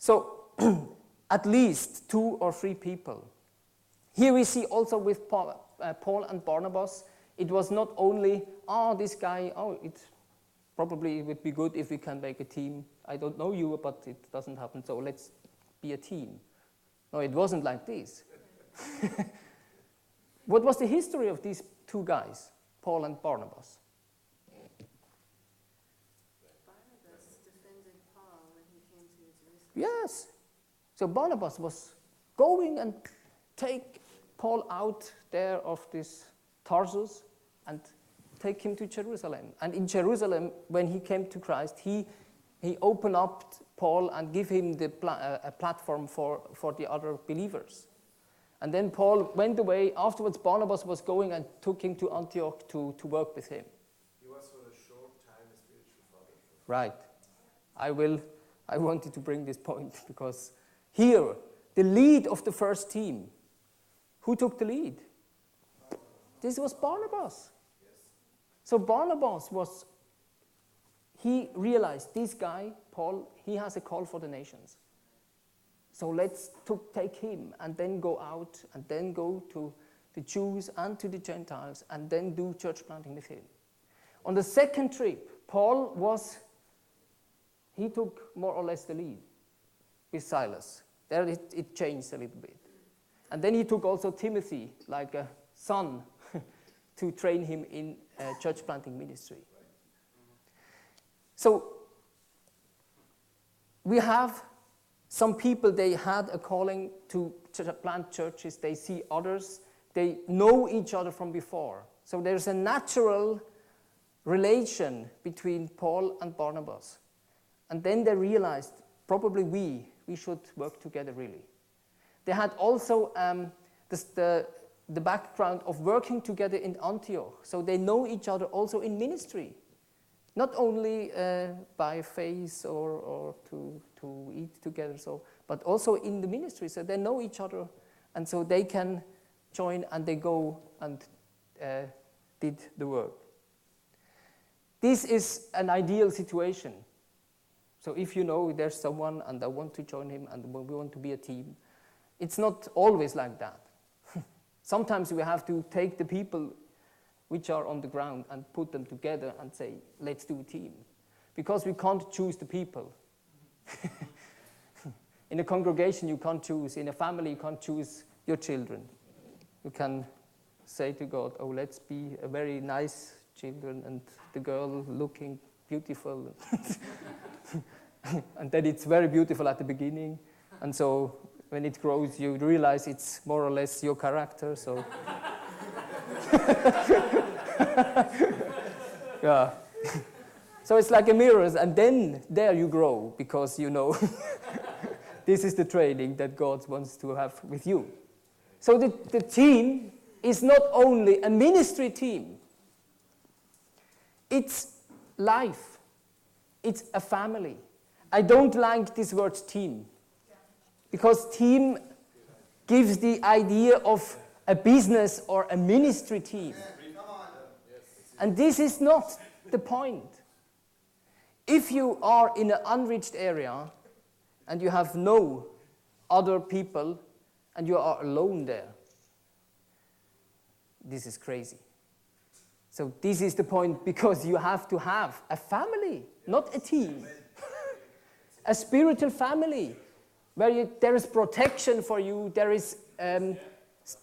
So at least 2 or 3 people. Here we see also with Paul and Barnabas, it was not only, this guy, it probably would be good if we can make a team. I don't know you, but it doesn't happen, so let's be a team. No, it wasn't like this. What was the history of these 2 guys, Paul and Barnabas? Barnabas defended Paul when he came to Jerusalem. Yes. So Barnabas was going and take Paul out there of this Tarsus and take him to Jerusalem. And in Jerusalem, when he came to Christ, he opened up Paul and gave him a platform for the other believers. And then Paul went away. Afterwards, Barnabas was going and took him to Antioch to work with him. He was for a short time a spiritual father. Right. I wanted to bring this point because here, the lead of the first team, who took the lead? This was Barnabas. Yes. So Barnabas he realized this guy, Paul, he has a call for the nations. So let's take him and then go out and then go to the Jews and to the Gentiles and then do church planting with him. On the second trip, he took more or less the lead with Silas. There it changed a little bit. And then he took also Timothy, like a son, to train him in church planting ministry. So we have some people, they had a calling to plant churches. They see others. They know each other from before. So there's a natural relation between Paul and Barnabas. And then they realized, probably we should work together really. They had also the background of working together in Antioch. So they know each other also in ministry. Not only by faith or to eat together, but also in the ministry. So they know each other, and so they can join and they go and did the work. This is an ideal situation. So if you know there's someone and I want to join him and we want to be a team, it's not always like that. Sometimes we have to take the people which are on the ground and put them together and say, let's do a team. Because we can't choose the people. In a congregation you can't choose, in a family you can't choose your children. You can say to God, let's be a very nice children and the girl looking beautiful. And then it's very beautiful at the beginning. And so when it grows, you realize it's more or less your character. So, yeah. So it's like a mirror, and then there you grow because you know this is the training that God wants to have with you. So the team is not only a ministry team, it's life, it's a family. I don't like this word team, because team gives the idea of a business or a ministry team. And this is not the point. If you are in an unreached area and you have no other people and you are alone there, this is crazy. So this is the point, because you have to have a family, not a team. A spiritual family where there is protection for you, there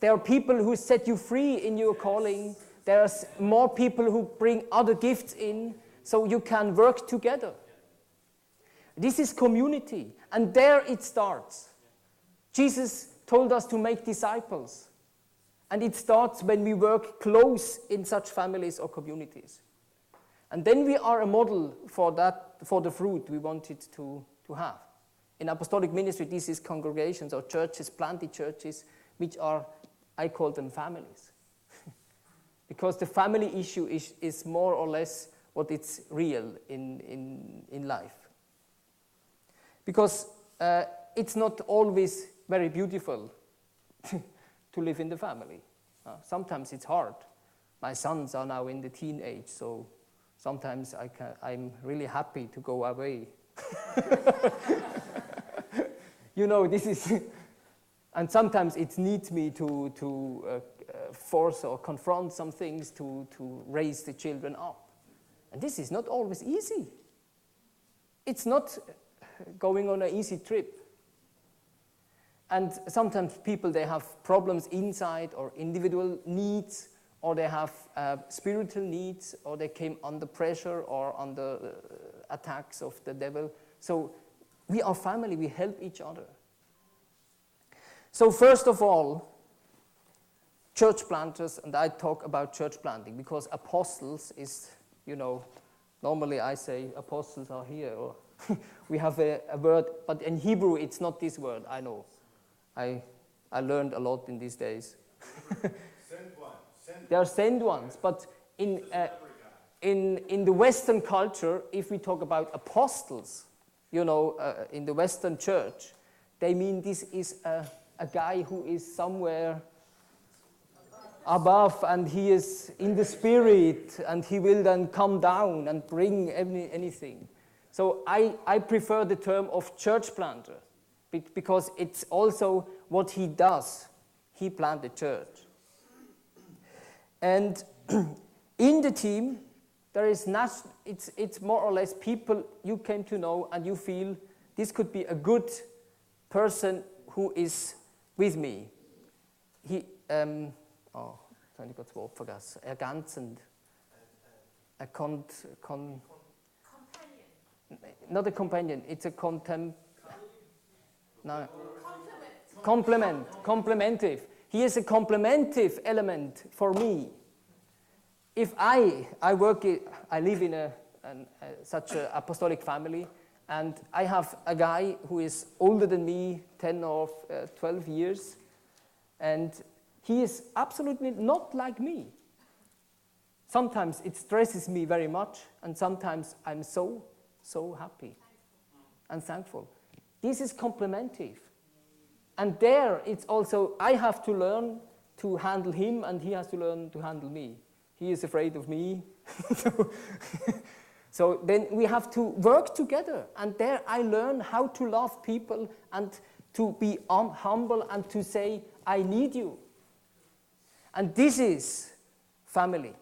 are people who set you free in your calling, there's more people who bring other gifts in, so you can work together. This is community, and there it starts. Jesus told us to make disciples, and it starts when we work close in such families or communities. And then we are a model for that, for the fruit we wanted to have. In apostolic ministry, this is congregations or churches, planted churches, which are, I call them families. Because the family issue is more or less what it's real in life. Because it's not always very beautiful to live in the family. Sometimes it's hard. My sons are now in the teenage, so sometimes I'm really happy to go away. you know, this is, and sometimes it needs me to force or confront some things to raise the children up. And this is not always easy. It's not going on an easy trip. And sometimes people, they have problems inside or individual needs, or they have spiritual needs, or they came under pressure or under attacks of the devil. So we are family, we help each other. So first of all, church planters, and I talk about church planting because apostles is, you know, normally I say apostles are here, or we have a word, but in Hebrew it's not this word, I know. I learned a lot in these days. They are sent ones, but in the Western culture, if we talk about apostles, you know, in the Western church, they mean this is a guy who is somewhere above, and he is in the spirit, and he will then come down and bring anything. So I prefer the term of church planter, because it's also what he does. He planted church. And in the team, there is it's more or less people you came to know and you feel this could be a good person who is with me. Ergänzend. Companion. Not a companion, it's a no. Complementive. He is a complementive element for me. If I live in such an apostolic family, and I have a guy who is older than me, 10 or 12 years, and he is absolutely not like me. Sometimes it stresses me very much, and sometimes I'm so happy and thankful. This is complementive. And there, it's also, I have to learn to handle him, and he has to learn to handle me. He is afraid of me. So then we have to work together. And there I learn how to love people and to be humble and to say, I need you. And this is family.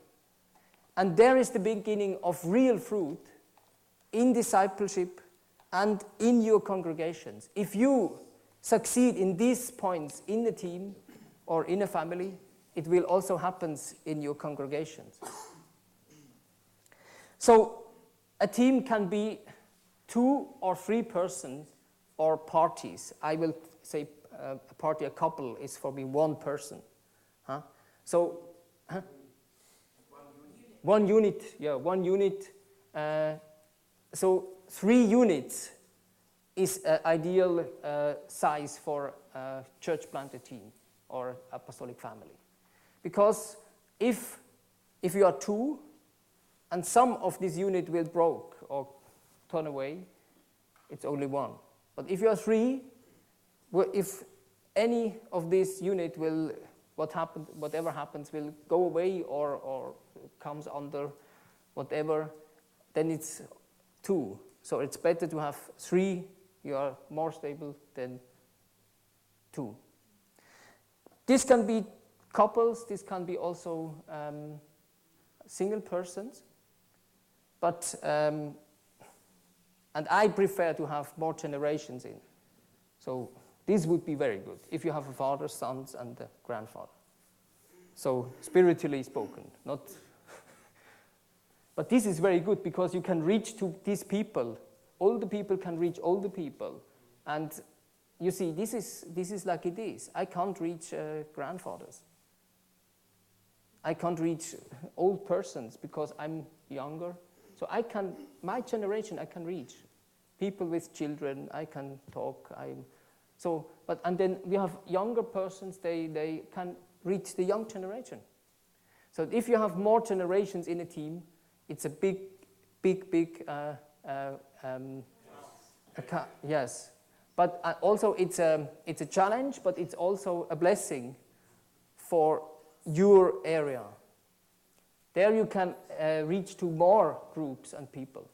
And there is the beginning of real fruit in discipleship and in your congregations. If you succeed in these points in the team or in a family, it will also happen in your congregations. So a team can be 2 or 3 persons or parties. I will say a party, a couple is for me 1 person. So, one unit, yeah, 1 unit. So 3 units is an ideal size for a church planted team or apostolic family. Because if you are 2 and some of this unit will break or turn away, it's only 1. But if you are 3, if any of this unit will, whatever happens will go away or comes under whatever, then it's 2. So it's better to have 3. You are more stable than 2. This can be couples. This can be also single persons. But and I prefer to have more generations in. So this would be very good if you have a father, sons, and a grandfather. So spiritually spoken, not. But this is very good because you can reach to these people. Older people can reach older people, and you see, this is like it is. I can't reach grandfathers. I can't reach old persons because I'm younger. So my generation, I can reach people with children. I can talk. And then we have younger persons. They can reach the young generation. So if you have more generations in a team, it's a big. Yes, but also it's a challenge, but it's also a blessing for your area. There you can reach to more groups and people.